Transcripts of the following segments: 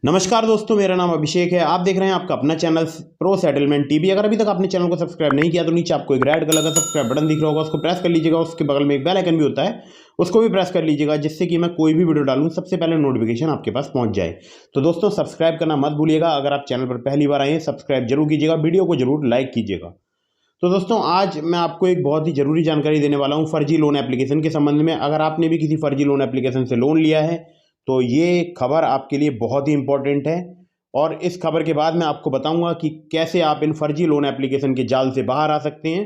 नमस्कार दोस्तों, मेरा नाम अभिषेक है। आप देख रहे हैं आपका अपना चैनल प्रो सेटलमेंट टीवी। अगर अभी तक आपने चैनल को सब्सक्राइब नहीं किया तो नीचे आपको एक रेड कलर का सब्सक्राइब बटन दिख रहा होगा, उसको प्रेस कर लीजिएगा। उसके बगल में एक बेल आइकन भी होता है, उसको भी प्रेस कर लीजिएगा, जिससे कि मैं कोई भी वीडियो डालूं सबसे पहले नोटिफिकेशन आपके पास पहुंच जाए। तो दोस्तों, सब्सक्राइब करना मत भूलिएगा। अगर आप चैनल पर पहली बार आए हैं, सब्सक्राइब जरूर कीजिएगा, वीडियो को जरूर लाइक कीजिएगा। तो दोस्तों, आज मैं आपको एक बहुत ही ज़रूरी जानकारी देने वाला हूं फर्जी लोन एप्लीकेशन के संबंध में। अगर आपने भी किसी फर्जी लोन एप्लीकेशन से लोन लिया है तो ये खबर आपके लिए बहुत ही इंपॉर्टेंट है। और इस खबर के बाद मैं आपको बताऊंगा कि कैसे आप इन फर्जी लोन एप्लीकेशन के जाल से बाहर आ सकते हैं,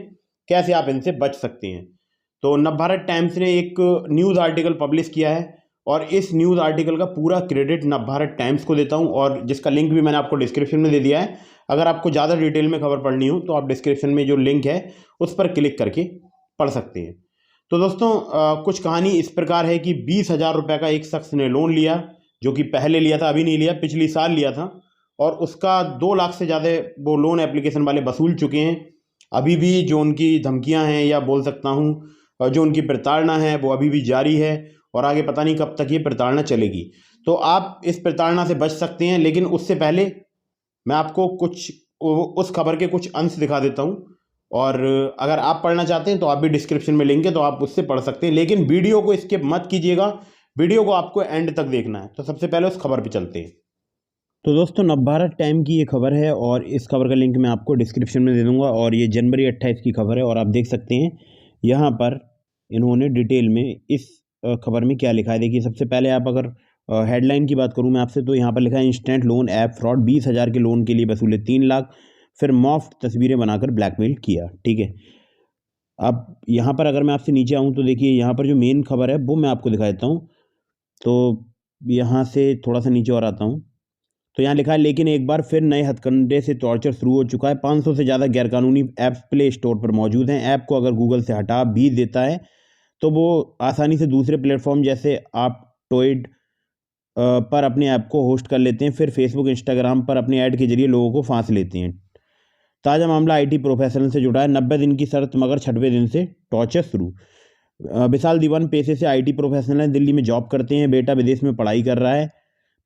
कैसे आप इनसे बच सकते हैं। तो नवभारत टाइम्स ने एक न्यूज़ आर्टिकल पब्लिश किया है और इस न्यूज़ आर्टिकल का पूरा क्रेडिट नवभारत टाइम्स को देता हूं, और जिसका लिंक भी मैंने आपको डिस्क्रिप्शन में दे दिया है। अगर आपको ज़्यादा डिटेल में खबर पढ़नी हो तो आप डिस्क्रिप्शन में जो लिंक है उस पर क्लिक करके पढ़ सकते हैं। तो दोस्तों, कुछ कहानी इस प्रकार है कि 20,000 रुपये का एक शख्स ने लोन लिया, जो कि पहले लिया था, अभी नहीं लिया, पिछली साल लिया था। और उसका 2 लाख से ज़्यादा वो लोन एप्लीकेशन वाले वसूल चुके हैं। अभी भी जो उनकी धमकियां हैं, या बोल सकता हूं जो उनकी प्रताड़ना है, वो अभी भी जारी है। और आगे पता नहीं कब तक ये प्रताड़ना चलेगी। तो आप इस प्रताड़ना से बच सकते हैं, लेकिन उससे पहले मैं आपको कुछ उस खबर के कुछ अंश दिखा देता हूं। और अगर आप पढ़ना चाहते हैं तो आप भी डिस्क्रिप्शन में लिंक है, तो आप उससे पढ़ सकते हैं, लेकिन वीडियो को स्किप मत कीजिएगा। वीडियो को आपको एंड तक देखना है। तो सबसे पहले उस खबर पे चलते हैं। तो दोस्तों, नवभारत टाइम की ये खबर है और इस खबर का लिंक मैं आपको डिस्क्रिप्शन में दे दूंगा। और ये जनवरी 28 की खबर है और आप देख सकते हैं यहाँ पर इन्होंने डिटेल में इस खबर में क्या लिखा है। देखिए, सबसे पहले आप अगर हेडलाइन की बात करूं मैं आपसे, तो यहाँ पर लिखा है इंस्टेंट लोन ऐप फ्रॉड, 20,000 के लोन के लिए वसूले 3 लाख, फिर मॉफ्ट तस्वीरें बनाकर ब्लैकमेल किया। ठीक है, अब यहाँ पर अगर मैं आपसे नीचे आऊँ तो देखिए, यहाँ पर जो मेन खबर है वो मैं आपको दिखा देता हूँ। तो यहाँ से थोड़ा सा नीचे और आता हूँ, तो यहाँ लिखा है लेकिन एक बार फिर नए हथकंडे से टॉर्चर शुरू हो चुका है। 500 से ज़्यादा गैरकानूनी ऐप्स प्ले स्टोर पर मौजूद हैं। ऐप को अगर गूगल से हटा भी देता है तो वो आसानी से दूसरे प्लेटफॉर्म जैसे आप टोइड पर अपने ऐप को होस्ट कर लेते हैं, फिर फेसबुक इंस्टाग्राम पर अपने ऐड के जरिए लोगों को फांस लेते हैं। ताज़ा मामला आईटी प्रोफेशनल से जुड़ा है। 90 दिन की शर्त, मगर 6वें दिन से टॉर्चर शुरू। विशाल दीवान पेशे से आईटी प्रोफेशनल है, दिल्ली में जॉब करते हैं, बेटा विदेश में पढ़ाई कर रहा है,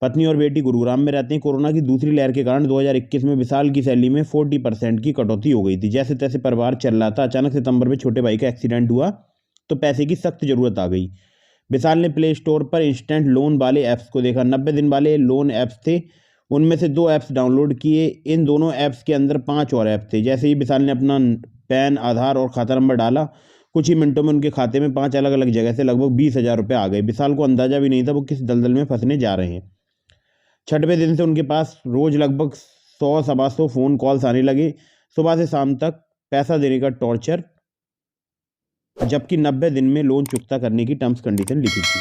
पत्नी और बेटी गुरुग्राम में रहते हैं। कोरोना की दूसरी लहर के कारण 2021 में विशाल की सैलरी में 40% की कटौती हो गई थी। जैसे तैसे परिवार चल रहा था। अचानक सितंबर में छोटे भाई का एक्सीडेंट हुआ तो पैसे की सख्त जरूरत आ गई। विशाल ने प्ले स्टोर पर इंस्टेंट लोन वाले ऐप्स को देखा। 90 दिन वाले लोन ऐप्स थे, उनमें से 2 ऐप्स डाउनलोड किए। इन दोनों ऐप्स के अंदर 5 और ऐप थे। जैसे ही विशाल ने अपना पैन, आधार और खाता नंबर डाला, कुछ ही मिनटों में उनके खाते में 5 अलग अलग जगह से लगभग 20,000 रुपये आ गए। विशाल को अंदाजा भी नहीं था वो किस दलदल में फंसने जा रहे हैं। 6वें दिन से उनके पास रोज लगभग 100-125 फ़ोन कॉल्स आने लगे, सुबह से शाम तक पैसा देने का टॉर्चर, जबकि 90 दिन में लोन चुकता करने की टर्म्स कंडीशन लिखी थी।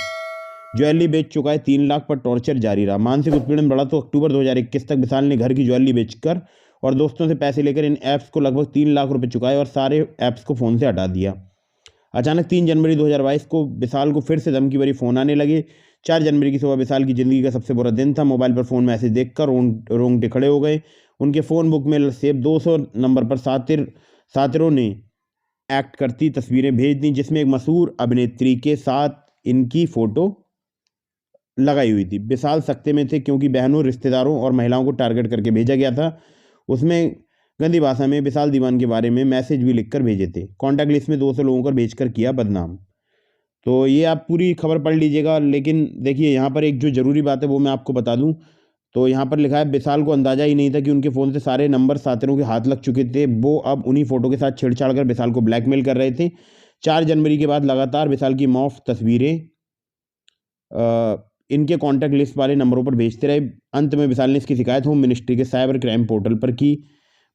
ज्वेलरी बेच चुका है, 3 लाख पर टॉर्चर जारी रहा। मानसिक उत्पीड़न बढ़ा तो अक्टूबर 2021 तक विशाल ने घर की ज्वेलरी बेचकर और दोस्तों से पैसे लेकर इन ऐप्स को लगभग 3 लाख रुपए चुकाए और सारे ऐप्स को फ़ोन से हटा दिया। अचानक 3 जनवरी 2022 को विशाल को फिर से धमकी भरी फ़ोन आने लगे। 4 जनवरी की सुबह विशाल की ज़िंदगी का सबसे बुरा दिन था। मोबाइल पर फ़ोन मैसेज देखकर रोंगटे खड़े हो गए। उनके फ़ोन बुक में सेव 200 नंबर पर सातिरों ने एक्ट करती तस्वीरें भेज दी, जिसमें एक मशहूर अभिनेत्री के साथ इनकी फ़ोटो लगाई हुई थी। विशाल सख्ते में थे क्योंकि बहनों, रिश्तेदारों और महिलाओं को टारगेट करके भेजा गया था। उसमें गंदी भाषा में विशाल दीवान के बारे में मैसेज भी लिखकर भेजे थे। कॉन्टैक्ट लिस्ट में 200 लोगों को भेजकर किया बदनाम। तो ये आप पूरी खबर पढ़ लीजिएगा, लेकिन देखिए यहाँ पर एक जो ज़रूरी बात है वो मैं आपको बता दूं। तो यहाँ पर लिखा है विशाल को अंदाज़ा ही नहीं था कि उनके फ़ोन से सारे नंबर साथियों के हाथ लग चुके थे। वो अब उन्हीं फ़ोटो के साथ छेड़छाड़ कर विशाल को ब्लैकमेल कर रहे थे। 4 जनवरी के बाद लगातार विशाल की मॉफ तस्वीरें इनके कॉन्टैक्ट लिस्ट वाले नंबरों पर भेजते रहे। अंत में विशाल ने इसकी शिकायत होम मिनिस्ट्री के साइबर क्राइम पोर्टल पर की।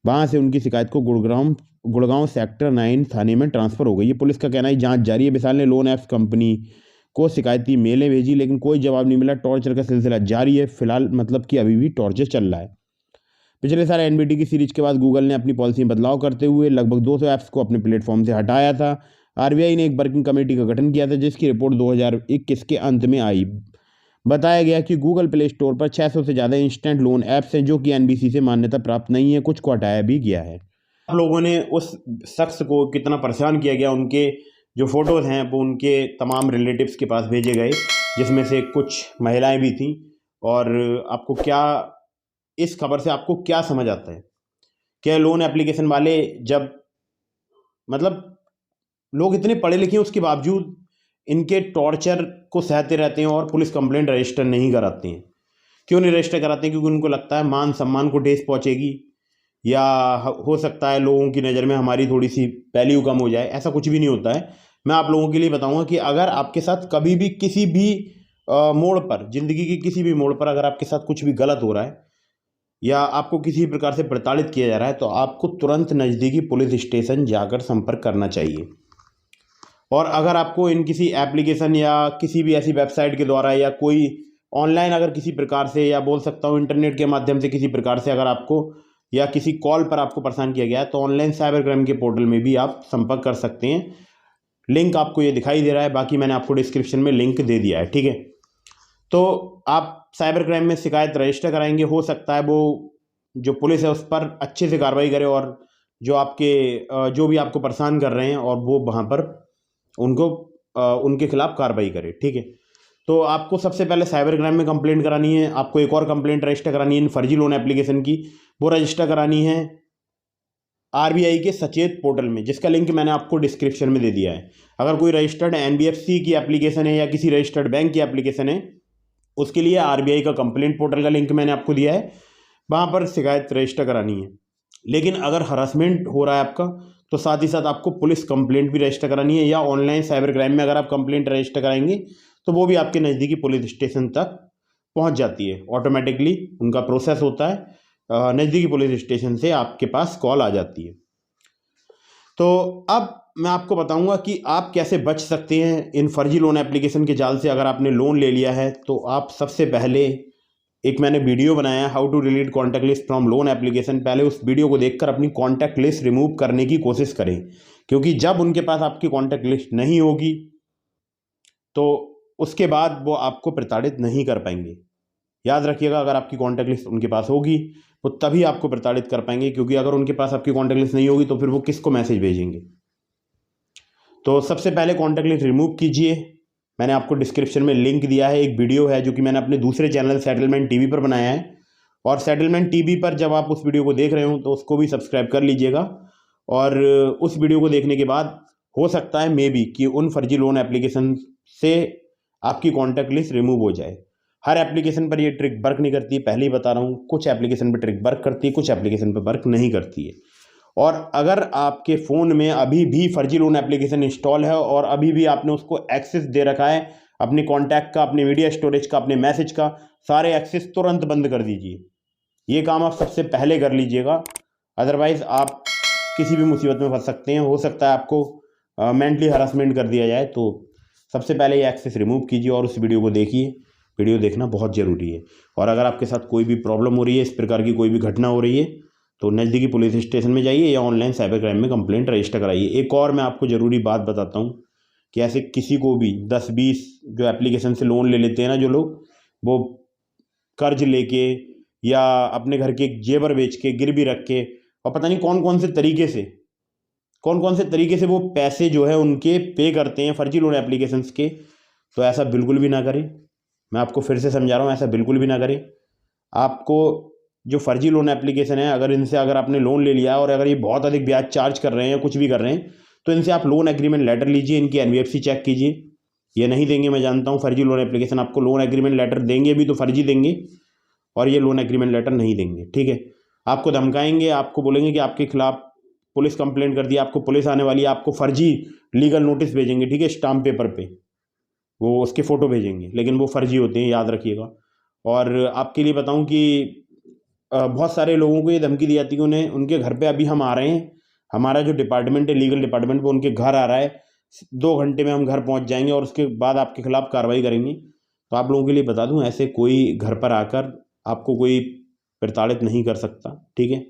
वहाँ से उनकी शिकायत को गुड़गांव सेक्टर 9 थाने में ट्रांसफ़र हो गई। ये पुलिस का कहना है जांच जारी है। विशाल ने लोन ऐप्स कंपनी को शिकायती मेलें भेजी, लेकिन कोई जवाब नहीं मिला। टॉर्चर का सिलसिला जारी है फिलहाल, मतलब कि अभी भी टॉर्चर चल रहा है। पिछले साल एनबीटी की सीरीज के बाद गूगल ने अपनी पॉलिसी में बदलाव करते हुए लगभग 200 ऐप्स को अपने प्लेटफॉर्म से हटाया था। आरबीआई ने एक वर्किंग कमेटी का गठन किया था, जिसकी रिपोर्ट 2021 के अंत में आई। बताया गया कि गूगल प्ले स्टोर पर 600 से ज़्यादा इंस्टेंट लोन ऐप्स हैं जो कि एनबीसी से मान्यता प्राप्त नहीं है। कुछ को हटाया भी गया है। आप लोगों ने उस शख्स को कितना परेशान किया गया, उनके जो फ़ोटोज़ हैं वो उनके तमाम रिलेटिव्स के पास भेजे गए, जिसमें से कुछ महिलाएं भी थीं। और आपको क्या इस खबर से आपको क्या समझ आता है? क्या लोन एप्लीकेशन वाले जब मतलब लोग इतने पढ़े लिखे हैं उसके बावजूद इनके टॉर्चर को सहते रहते हैं और पुलिस कंप्लेंट रजिस्टर नहीं कराते हैं? क्यों नहीं रजिस्टर कराते हैं? क्योंकि उनको लगता है मान सम्मान को ठेस पहुंचेगी, या हो सकता है लोगों की नज़र में हमारी थोड़ी सी वैल्यू कम हो जाए। ऐसा कुछ भी नहीं होता है। मैं आप लोगों के लिए बताऊंगा कि अगर आपके साथ कभी भी किसी भी मोड़ पर, ज़िंदगी के किसी भी मोड़ पर अगर आपके साथ कुछ भी गलत हो रहा है या आपको किसी प्रकार से प्रताड़ित किया जा रहा है, तो आपको तुरंत नज़दीकी पुलिस स्टेशन जाकर संपर्क करना चाहिए। और अगर आपको इन किसी एप्लीकेशन या किसी भी ऐसी वेबसाइट के द्वारा या कोई ऑनलाइन अगर किसी प्रकार से, या बोल सकता हूँ इंटरनेट के माध्यम से किसी प्रकार से अगर आपको या किसी कॉल पर आपको परेशान किया गया है, तो ऑनलाइन साइबर क्राइम के पोर्टल में भी आप संपर्क कर सकते हैं। लिंक आपको ये दिखाई दे रहा है, बाकी मैंने आपको डिस्क्रिप्शन में लिंक दे दिया है, ठीक है। तो आप साइबर क्राइम में शिकायत रजिस्टर कराएंगे, हो सकता है वो जो पुलिस है उस पर अच्छे से कार्रवाई करे और जो आपके जो भी आपको परेशान कर रहे हैं और वो वहाँ पर उनको उनके खिलाफ कार्रवाई करे, ठीक है। तो आपको सबसे पहले साइबर क्राइम में कंप्लेंट करानी है। आपको एक और कंप्लेंट रजिस्टर करानी है इन फर्जी लोन एप्लीकेशन की। वो रजिस्टर करानी है आरबीआई के सचेत पोर्टल में, जिसका लिंक मैंने आपको डिस्क्रिप्शन में दे दिया है। अगर कोई रजिस्टर्ड एनबीएफसी की एप्लीकेशन है या किसी रजिस्टर्ड बैंक की एप्लीकेशन है, उसके लिए आरबीआई का कंप्लेंट पोर्टल का लिंक मैंने आपको दिया है, वहाँ पर शिकायत रजिस्टर करानी है। लेकिन अगर हरासमेंट हो रहा है आपका, तो साथ ही साथ आपको पुलिस कंप्लेंट भी रजिस्टर करानी है, या ऑनलाइन साइबर क्राइम में अगर आप कंप्लेंट रजिस्टर कराएंगे तो वो भी आपके नज़दीकी पुलिस स्टेशन तक पहुंच जाती है। ऑटोमेटिकली उनका प्रोसेस होता है, नज़दीकी पुलिस स्टेशन से आपके पास कॉल आ जाती है। तो अब मैं आपको बताऊंगा कि आप कैसे बच सकते हैं इन फर्जी लोन एप्लीकेशन के जाल से। अगर आपने लोन ले लिया है तो आप सबसे पहले, एक मैंने वीडियो बनाया है how to delete contact list from loan application, पहले उस वीडियो को देखकर अपनी कॉन्टैक्ट लिस्ट रिमूव करने की कोशिश करें, क्योंकि जब उनके पास आपकी कॉन्टैक्ट लिस्ट नहीं होगी तो उसके बाद वो आपको प्रताड़ित नहीं कर पाएंगे। याद रखिएगा, अगर आपकी कॉन्टैक्ट लिस्ट उनके पास होगी वो तभी आपको प्रताड़ित कर पाएंगे, क्योंकि अगर उनके पास आपकी कॉन्टैक्ट लिस्ट नहीं होगी तो फिर वो किसको मैसेज भेजेंगे। तो सबसे पहले कॉन्टैक्ट लिस्ट रिमूव कीजिए। मैंने आपको डिस्क्रिप्शन में लिंक दिया है, एक वीडियो है जो कि मैंने अपने दूसरे चैनल सेटलमेंट टीवी पर बनाया है, और सेटलमेंट टीवी पर जब आप उस वीडियो को देख रहे हो तो उसको भी सब्सक्राइब कर लीजिएगा। और उस वीडियो को देखने के बाद हो सकता है मे बी कि उन फर्जी लोन एप्लीकेशन से आपकी कॉन्टैक्ट लिस्ट रिमूव हो जाए। हर एप्लीकेशन पर ये ट्रिक वर्क नहीं करती, पहले ही बता रहा हूँ। कुछ एप्लीकेशन पर ट्रिक वर्क करती है, कुछ एप्लीकेशन पर वर्क नहीं करती है। और अगर आपके फ़ोन में अभी भी फर्जी लोन एप्लीकेशन इंस्टॉल है और अभी भी आपने उसको एक्सेस दे रखा है, अपने कॉन्टैक्ट का, अपने मीडिया स्टोरेज का, अपने मैसेज का, सारे एक्सेस तुरंत बंद कर दीजिए। ये काम आप सबसे पहले कर लीजिएगा, अदरवाइज़ आप किसी भी मुसीबत में फंस सकते हैं। हो सकता है आपको मेंटली हरासमेंट कर दिया जाए। तो सबसे पहले ये एक्सेस रिमूव कीजिए और उस वीडियो को देखिए। वीडियो देखना बहुत ज़रूरी है। और अगर आपके साथ कोई भी प्रॉब्लम हो रही है, इस प्रकार की कोई भी घटना हो रही है, तो नज़दीकी पुलिस स्टेशन में जाइए या ऑनलाइन साइबर क्राइम में कंप्लेंट रजिस्टर कराइए। एक और मैं आपको ज़रूरी बात बताता हूँ कि ऐसे किसी को भी 10-20 जो एप्लीकेशन से लोन ले लेते हैं ना जो लोग, वो कर्ज लेके या अपने घर के जेवर बेच के, गिरवी रख के, और पता नहीं कौन कौन से तरीके से वो पैसे जो है उनके पे करते हैं फर्जी लोन एप्लीकेशंस के। तो ऐसा बिल्कुल भी ना करें। मैं आपको फिर से समझा रहा हूँ, ऐसा बिल्कुल भी ना करें। आपको जो फर्जी लोन एप्लीकेशन है, अगर आपने लोन ले लिया और अगर ये बहुत अधिक ब्याज चार्ज कर रहे हैं, कुछ भी कर रहे हैं, तो इनसे आप लोन एग्रीमेंट लेटर लीजिए, इनकी एनबीएफसी चेक कीजिए। ये नहीं देंगे, मैं जानता हूँ। फर्जी लोन एप्लीकेशन आपको लोन एग्रीमेंट लेटर देंगे भी तो फर्जी देंगे, और ये लोन एग्रीमेंट लेटर नहीं देंगे, ठीक है। आपको धमकाएंगे, आपको बोलेंगे कि आपके खिलाफ पुलिस कंप्लेंट कर दी, आपको पुलिस आने वाली है, आपको फर्जी लीगल नोटिस भेजेंगे, ठीक है, स्टाम्प पेपर पे वो उसके फ़ोटो भेजेंगे, लेकिन वो फर्जी होते हैं, याद रखिएगा। और आपके लिए बताऊं कि बहुत सारे लोगों को ये धमकी दी जाती है, उन्हें उनके घर पे अभी हम आ रहे हैं, हमारा जो डिपार्टमेंट है लीगल डिपार्टमेंट, वो उनके घर आ रहा है, 2 घंटे में हम घर पहुंच जाएंगे और उसके बाद आपके खिलाफ कार्रवाई करेंगे। तो आप लोगों के लिए बता दूं, ऐसे कोई घर पर आकर आपको कोई प्रताड़ित नहीं कर सकता, ठीक है।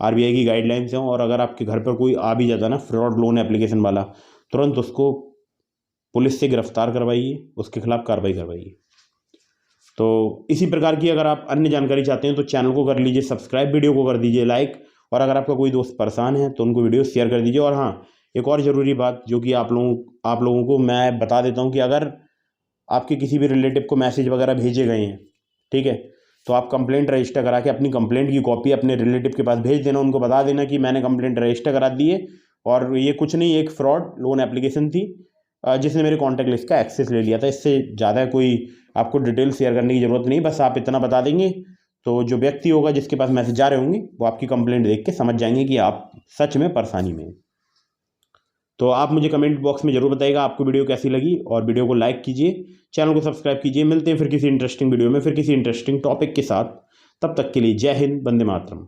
आरबीआई की गाइडलाइंस हैं, और अगर आपके घर पर कोई आ भी जाता ना फ्रॉड लोन एप्लीकेशन वाला, तुरंत उसको पुलिस से गिरफ्तार करवाइए, उसके खिलाफ कार्रवाई करवाइए। तो इसी प्रकार की अगर आप अन्य जानकारी चाहते हैं तो चैनल को कर लीजिए सब्सक्राइब, वीडियो को कर दीजिए लाइक, और अगर आपका कोई दोस्त परेशान है तो उनको वीडियो शेयर कर दीजिए। और हाँ, एक और ज़रूरी बात जो कि आप लोगों को मैं बता देता हूँ कि अगर आपके किसी भी रिलेटिव को मैसेज वगैरह भेजे गए हैं ठीक है। तो आप कंप्लेंट रजिस्टर करा के अपनी कंप्लेंट की कॉपी अपने रिलेटिव के पास भेज देना, उनको बता देना कि मैंने कंप्लेंट रजिस्टर करा दी है और ये कुछ नहीं, एक फ्रॉड लोन एप्लीकेशन थी जिसने मेरे कॉन्टैक्ट लिस्ट का एक्सेस ले लिया था। इससे ज़्यादा कोई आपको डिटेल शेयर करने की ज़रूरत नहीं, बस आप इतना बता देंगे तो जो व्यक्ति होगा जिसके पास मैसेज जा रहे होंगे वो आपकी कंप्लेंट देख के समझ जाएंगे कि आप सच में परेशानी में हैं। तो आप मुझे कमेंट बॉक्स में ज़रूर बताइएगा आपको वीडियो कैसी लगी, और वीडियो को लाइक कीजिए, चैनल को सब्सक्राइब कीजिए। मिलते हैं फिर किसी इंटरेस्टिंग वीडियो में, फिर किसी इंटरेस्टिंग टॉपिक के साथ। तब तक के लिए जय हिंद, वंदे मातरम।